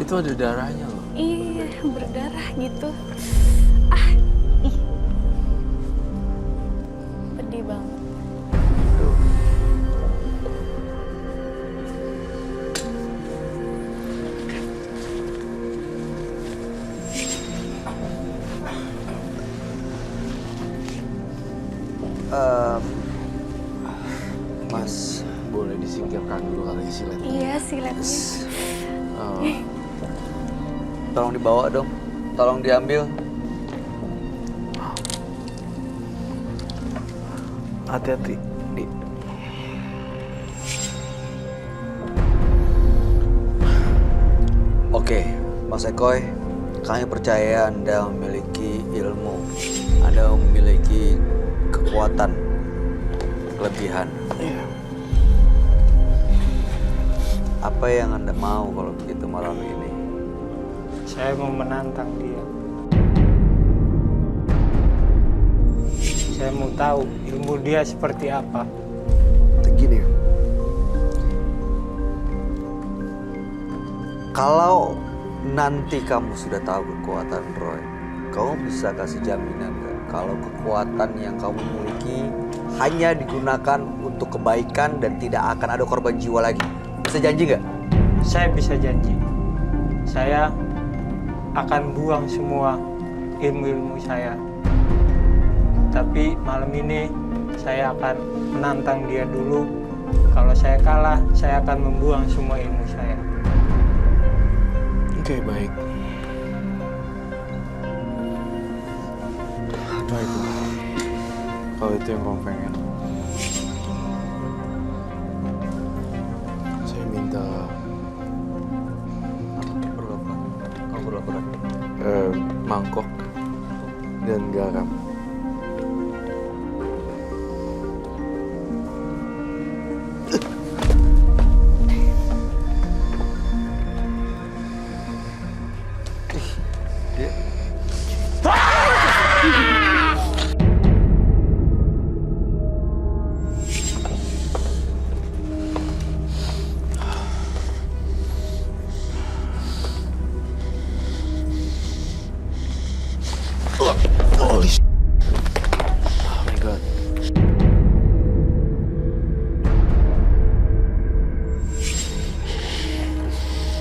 itu ada darahnya loh. Iya, berdarah gitu. Ah, ih. Pedih banget. Mas, boleh disingkirkan dulu kali silet. Iya, siletnya. Oh, Tolong dibawa dong. Tolong diambil. hati-hati. Oke, Mas Ekoy, kami percaya Anda memiliki ilmu. Anda memiliki kekuatan, kelebihan. Iya. Apa yang Anda mau kalau begitu malam ini? Saya mau menantang dia. Saya mau tahu ilmu dia seperti apa. Gini, Kalau nanti kamu sudah tahu kekuatan Roy, kamu bisa kasih jaminan nggak kalau kekuatan yang kamu miliki hanya digunakan untuk kebaikan dan tidak akan ada korban jiwa lagi? Bisa janji nggak? Saya bisa janji. Saya akan buang semua ilmu-ilmu saya. Tapi malam ini saya akan menantang dia dulu. Kalau saya kalah, saya akan membuang semua ilmu saya. oke, baik. Baiklah. Kalau itu yang kamu pengen. Saya minta Perlu apa? Kamu perlu apa? mangkok dan garam. Dia Holy shit. Oh my god.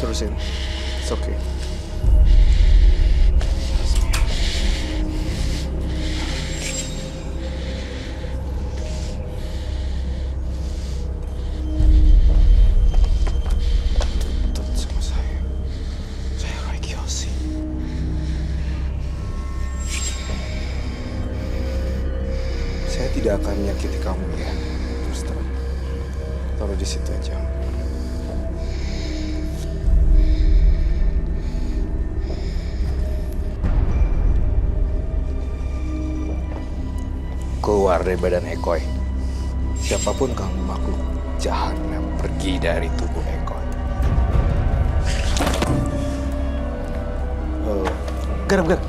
Terusin. It's okay. Tuntut sama saya. Saya Roy Kiyoshi. Saya tidak akan menyakiti kamu ya, terus terang. Taruh di situ aja. Keluar dari badan Ekoy. Siapapun kamu makhluk jahanam, pergi dari tubuh Ekoy. garam. Udah,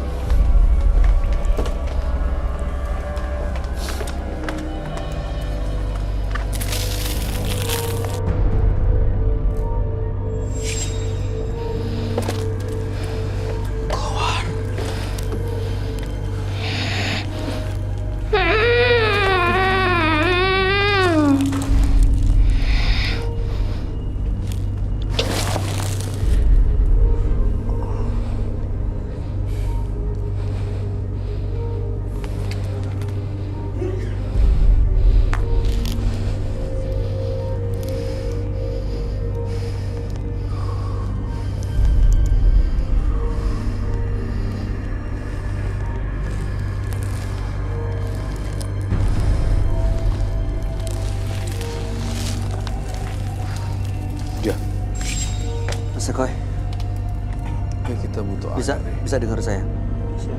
Mas Ekoy, ya kita butuh air. bisa dengar saya? Bisa.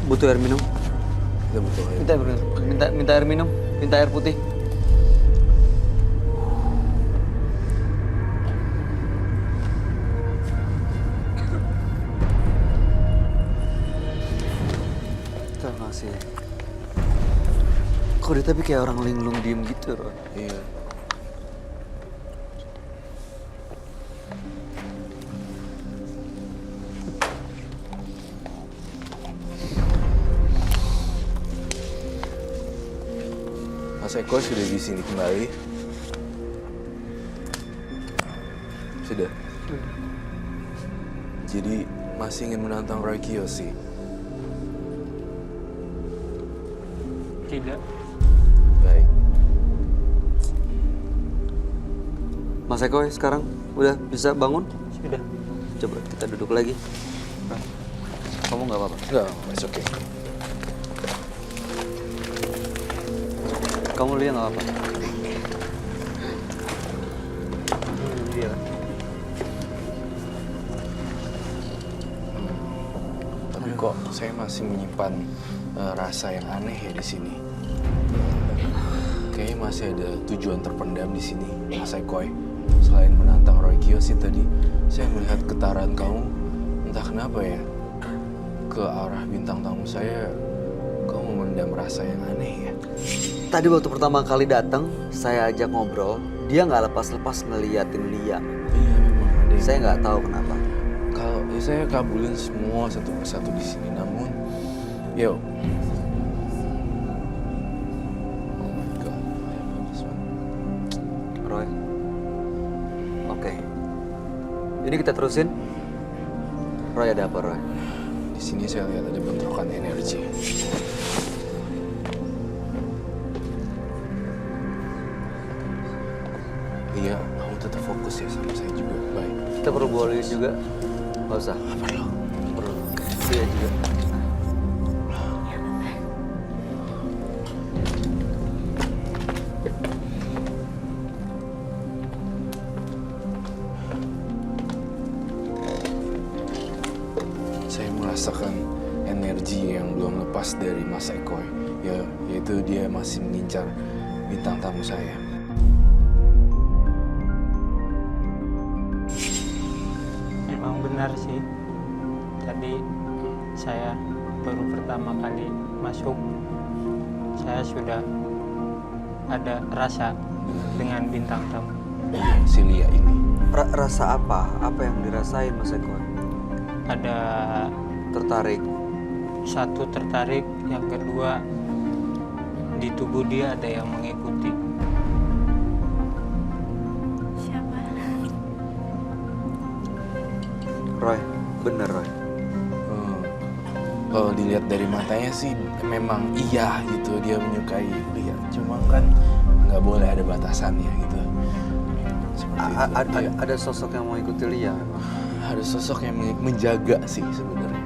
Butuh air minum? Kita butuh air. Minta air minum, minta air putih. Terima kasih. Kok dia tapi kayak orang linglung diem gitu, Ron? Iya. Mas Eko sudah di sini kembali. Sudah. Jadi masih ingin menantang Roy Kiyoshi? Tidak. Baik. Mas Eko sekarang udah bisa bangun? Sudah. Coba kita duduk lagi. Kamu nggak apa-apa? Enggak, it's okay. Kamu lihat nggak apa-apa? Iya. Tapi kok saya masih menyimpan rasa yang aneh ya di sini. Kayaknya masih ada tujuan terpendam di sini, Mas Eko. Selain menantang Roy Kiyoshi tadi, saya melihat getaran kamu, entah kenapa ya, ke arah bintang tamu saya, kamu memendam rasa yang aneh ya. Tadi waktu pertama kali datang, saya ajak ngobrol, dia nggak lepas-lepas ngeliatin Lia. Iya memang ada. Saya nggak tahu kenapa. Kalau saya kabulin semua satu persatu di sini, namun, yo. Roy. Oke. Ini kita terusin. Roy, ada apa, Roy? Di sini saya lihat ada bentrokan energi. Iya, kamu tetap fokus ya sama saya juga. Baik. Kita perlu bolehin juga. Nggak usah. Perlu. Perlu. Iya juga. Saya merasakan energi yang belum lepas dari Mas Eko. Ya, yaitu dia masih mengincar bintang tamu saya. Memang benar sih. Tadi saya baru pertama kali masuk, saya sudah ada rasa dengan bintang tamu. Iya, si Lia ini. Rasa apa? Apa yang dirasain, Mas Eko? Ada Tertarik. satu tertarik, yang kedua di tubuh dia ada yang mengikuti. Siapa? Roy, bener Roy. Kalau dilihat dari matanya sih memang iya gitu, dia menyukai Lia. Cuma kan nggak boleh ada batasannya gitu. Seperti itu. Ada sosok yang mau ikuti Lia memang. Ada sosok yang menjaga sih sebenarnya,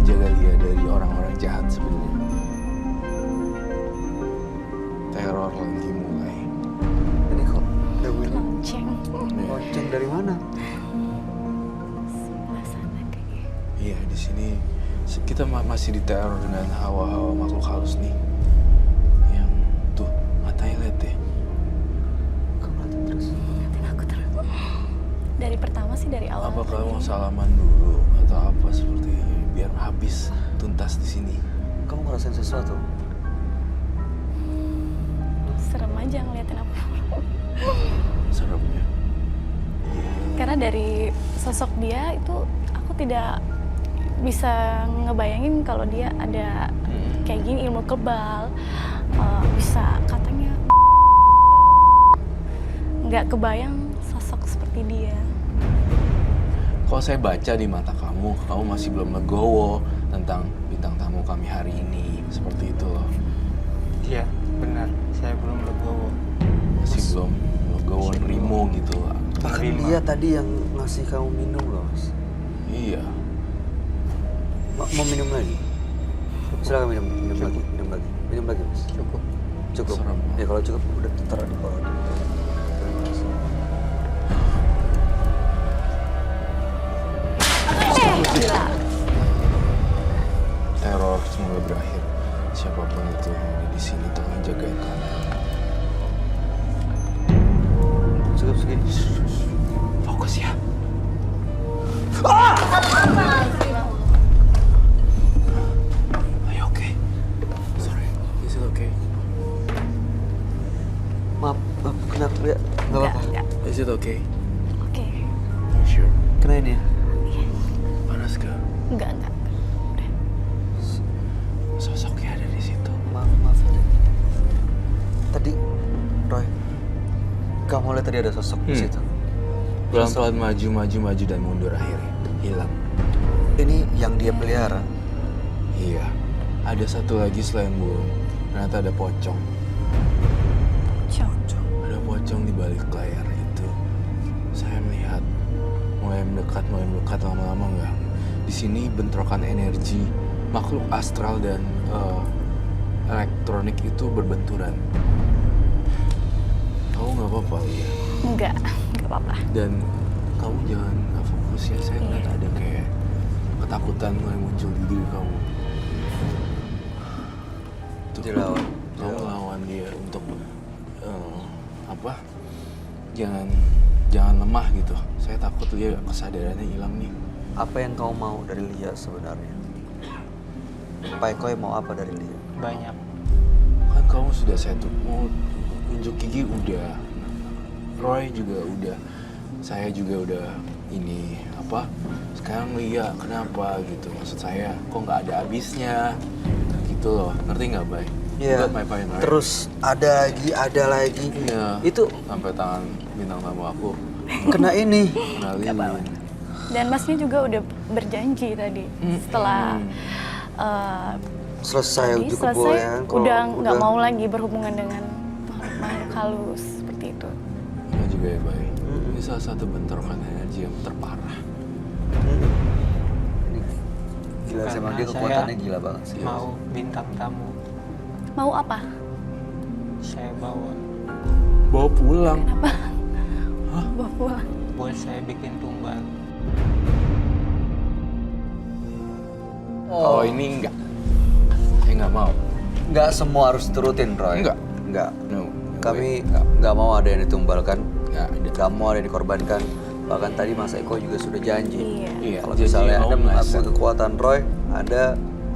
menjaga Lia dari orang-orang jahat sebenarnya. Teror lagi mulai. Ini kok ada bunyi Lonceng. lonceng dari mana? Sebelah sana kayaknya. Iya, di sini kita masih diteror dengan hawa-hawa makhluk halus nih. Yang tuh matanya lihat deh. Kok ngeliatin terus? Nanti aku terus. Dari pertama sih dari awal. Apa kamu mau tadi. salaman dulu atau apa seperti ini biar habis tuntas di sini? Kamu ngerasain sesuatu? Serem aja ngeliatin aku. Seremnya. Karena dari sosok dia itu aku tidak bisa ngebayangin kalau dia ada kayak gini, ilmu kebal, bisa katanya nggak kebayang sosok seperti dia. Kalau saya baca di mata kamu masih belum legowo tentang bintang tamu kami hari ini. Seperti itu loh. Iya, benar. Saya belum legowo. Masih belum legowo nerimo gitu lah. Bahkan Terima. dia tadi yang ngasih kamu minum loh, Mas. Iya. Mau minum lagi? Silakan minum lagi, minum lagi, Mas. Cukup. Cukup. Serem. Ya kalau cukup udah taruh di bawah. Teror semoga berakhir. Siapapun itu yang ada di sini tolong jagain kamu. Cukup segini. Fokus ya. Are you okay? Sorry. Is it okay? Maaf, kenapa ya? Nggak apa-apa. Enggak. Is it okay? Oke. You sure? Kenain ya? Panas gak? Enggak. Udah. Sosoknya ada di situ. Maaf. Tadi Kamu lihat tadi ada sosok di situ. Pelan-pelan maju dan mundur akhirnya. Hilang. Ini yang dia pelihara. Iya. Ada satu lagi selain burung. Ternyata ada pocong. Cok. Ada pocong di balik layar itu. Saya melihat mulai mendekat lama-lama enggak. Di sini bentrokan energi makhluk astral dan elektronik itu berbenturan. Kamu nggak apa-apa ya? Enggak apa-apa. Dan kamu jangan nggak fokus ya. Saya ngeliat ada kayak ketakutan mulai muncul di diri kamu. Tuh, Dilawan. kamu lawan dia untuk apa? Jangan lemah gitu. Saya takut dia kesadarannya hilang nih. Apa yang kau mau dari Lia sebenarnya? Pak Eko mau apa dari Lia? Banyak. Kan kamu sudah saya tuh mau unjuk gigi udah, Roy juga udah, saya juga udah ini apa? Sekarang Lia kenapa gitu? Maksud saya kok nggak ada habisnya gitu loh, ngerti nggak Bay? Iya. Buat my point, right? Terus ada lagi. Iya. Itu Sampai tangan bintang tamu aku kena ini. kenalin. Dan masnya juga udah berjanji tadi setelah Selesai tadi uji selesai kebolehan. kalau udah nggak mau lagi berhubungan dengan makhluk halus seperti itu. Ini juga ya Bay. Ini salah satu bentrokan energi yang terparah. Ini gila sama Karena dia, saya kekuatannya gila banget sih. Mau bintang tamu, Mau apa? saya bawa Bawa pulang. Kenapa? Bawa pulang. buat saya bikin tumbal. Oh ini enggak. Saya nggak mau. Nggak semua harus turutin, Roy. Nggak. No. Kami nggak mau ada yang ditumbalkan. Nggak ada. Nggak mau ada yang dikorbankan. Bahkan tadi Mas Eko juga sudah janji. Iya. Iya. Kalau janji misalnya Anda kamu mengakui meleset. kekuatan Roy, Anda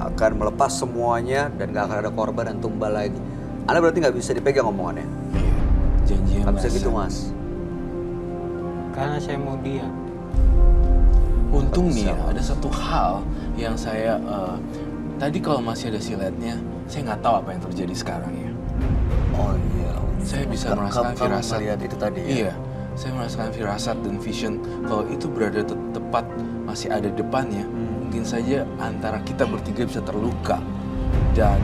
akan melepas semuanya dan nggak akan ada korban dan tumbal lagi. Anda berarti nggak bisa dipegang omongannya. Iya. Janji yang Nggak bisa meleset. gitu, Mas. Karena saya mau dia. Untung nih ya, Bisa, ada satu hal yang saya tadi kalau masih ada siletnya, saya nggak tahu apa yang terjadi sekarang ya. Oh iya. Saya bisa Kamu merasakan firasat. melihat itu tadi ya? Iya, saya merasakan firasat dan vision kalau itu berada tepat masih ada depannya. Mungkin saja antara kita bertiga bisa terluka dan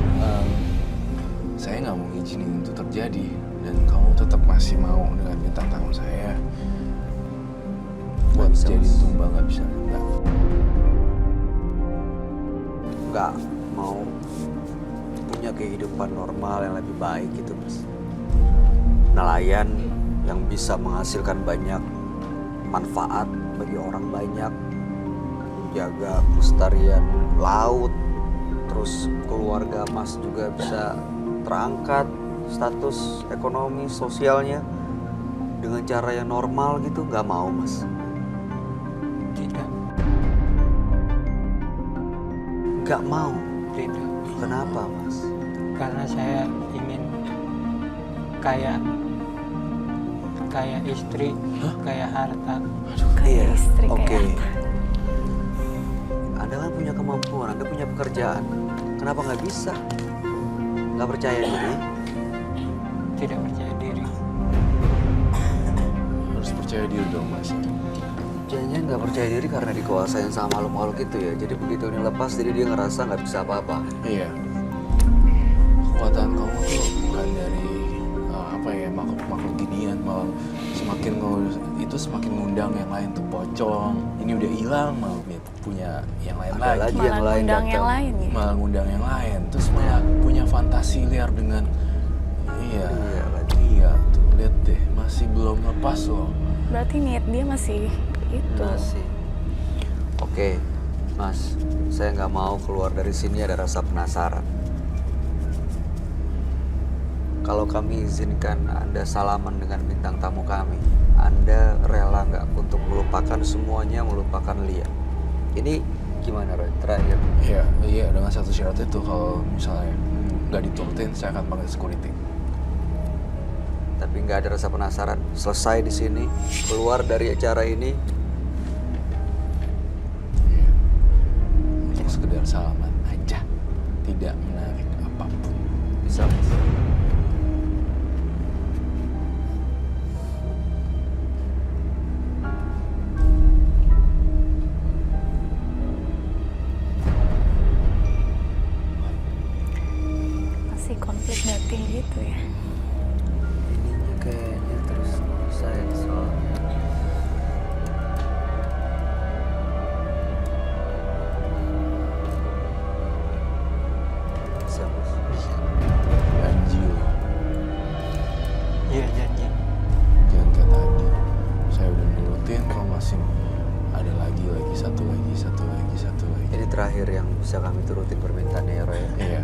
saya nggak mau izinin itu terjadi dan kamu tetap masih mau dengan bintang tamu saya buat bisa, jadi Mas. tumbal nggak bisa enggak. Nggak mau punya kehidupan normal yang lebih baik gitu, Mas. Nelayan yang bisa menghasilkan banyak manfaat bagi orang banyak, menjaga kelestarian laut, terus keluarga Mas juga bisa terangkat status ekonomi sosialnya dengan cara yang normal gitu. Nggak mau, Mas. Tidak, Nggak mau. tidak. Kenapa, Mas? Karena saya ingin kaya istri, kaya harta. Kayak istri Oke. kayak Anda kan punya kemampuan, Anda punya pekerjaan. Kenapa nggak bisa? Nggak percaya diri? Tidak percaya diri. Harus percaya diri dong mas. Jangan nggak percaya diri karena dikuasain sama makhluk-makhluk itu ya. Jadi begitu ini lepas, jadi dia ngerasa nggak bisa apa-apa. Iya. Kekuatan kamu tuh bukan dari apa ya makhluk ginian, malah semakin itu semakin ngundang yang lain tuh pocong. Ini udah hilang malah punya yang lain Ada lagi lagi. yang malah lain undang yang datang. lain ya. Malah ngundang yang lain. Terus malah punya fantasi liar dengan iya. Iya, lagi. Iya tuh lihat deh masih belum lepas loh. Berarti niat dia masih itu. Masih. Oke, Mas. Saya nggak mau keluar dari sini ada rasa penasaran. Kalau kami izinkan Anda salaman dengan bintang tamu kami, Anda rela nggak untuk melupakan semuanya, melupakan Lia? Ini gimana, Roy? Terakhir. Iya dengan satu syarat itu kalau misalnya nggak diturutin saya akan panggil security. Tapi nggak ada rasa penasaran. Selesai di sini, keluar dari acara ini, Untuk sekedar salaman aja, tidak menarik apapun. bisa, Mas. gitu ya. Ininya kayaknya terus saya soalnya. Bisa, Mas. Janji loh. Iya janji. Jangan kayak tadi. Saya udah nurutin kok masih ada lagi, satu lagi. Ini terakhir yang bisa kami turutin permintaannya ya, Roy. Iya.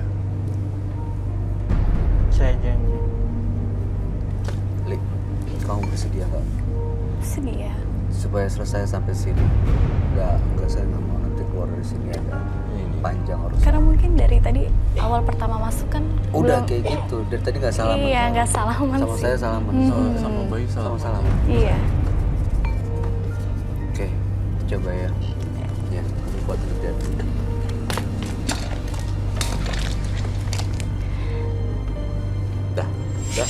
Saya janji. Li, kamu bersedia nggak? Sedih ya. Supaya selesai sampai sini. Enggak, saya nggak mau nanti keluar dari sini ada Ini. panjang harus. Karena mungkin dari tadi awal pertama masuk kan Udah belum- kayak gitu. Dari tadi nggak salaman. Iya, sama- nggak salaman sama sih. saya salaman. Sama bayi Sama salam. salaman. Iya. Oke, coba ya. Ya, kamu buat kerjaan. Dah.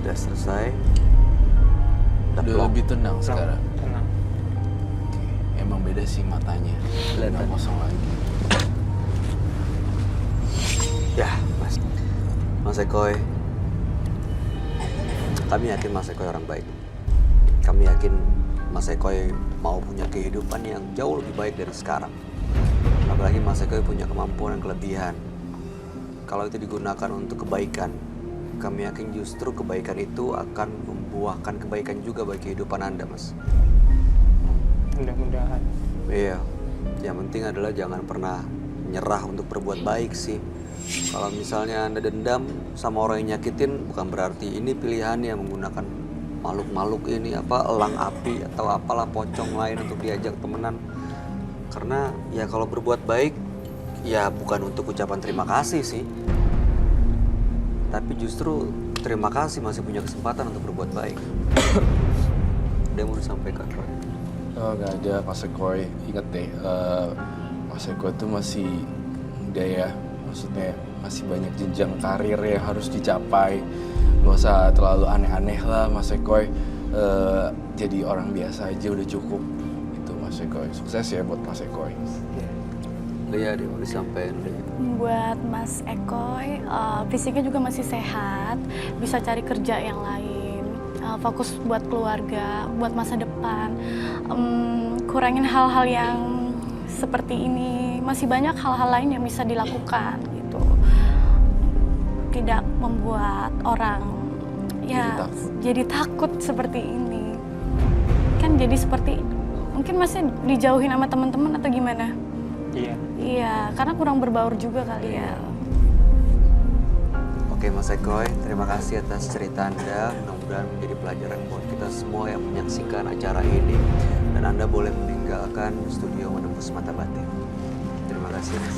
Udah selesai. Udah plong. lebih tenang sekarang. Tenang. Oke. Emang beda sih matanya. Kelihatan. Nggak kosong lagi. Ya, Mas Ekoy. Kami yakin Mas Ekoy orang baik. Kami yakin Mas Ekoy mau punya kehidupan yang jauh lebih baik dari sekarang. Apalagi Mas Ekoy punya kemampuan dan kelebihan. Kalau itu digunakan untuk kebaikan, kami yakin justru kebaikan itu akan membuahkan kebaikan juga bagi kehidupan Anda, Mas. Mudah-mudahan. Iya, yang penting adalah jangan pernah nyerah untuk berbuat baik sih. Kalau misalnya Anda dendam sama orang yang nyakitin, bukan berarti ini pilihannya menggunakan makhluk-makhluk ini elang api atau apalah pocong lain untuk diajak temenan. Karena ya kalau berbuat baik ya bukan untuk ucapan terima kasih sih. Tapi justru terima kasih masih punya kesempatan untuk berbuat baik. Ada yang mau disampaikan, Roy? Oh, nggak ada, Mas Ekoy. Ingat deh, Mas Ekoy tuh masih muda ya. Maksudnya masih banyak jenjang karir yang harus dicapai. Nggak usah terlalu aneh-aneh lah, Mas Ekoy. Jadi orang biasa aja udah cukup. Itu Mas Ekoy. Sukses ya buat Mas Ekoy. Lia, dia mau disampaikan, Lia. Buat Mas Ekoy, fisiknya juga masih sehat, bisa cari kerja yang lain, fokus buat keluarga, buat masa depan, kurangin hal-hal yang seperti ini. Masih banyak hal-hal lain yang bisa dilakukan gitu. Tidak membuat orang ya jadi takut seperti ini. Kan jadi seperti mungkin masih dijauhin sama teman-teman atau gimana? Iya. Iya, karena kurang berbaur juga kali ya. Oke Mas Ekoy, terima kasih atas cerita Anda. Mudah-mudahan menjadi pelajaran buat kita semua yang menyaksikan acara ini. Dan Anda boleh meninggalkan studio Menembus Mata Batin. Terima kasih Mas.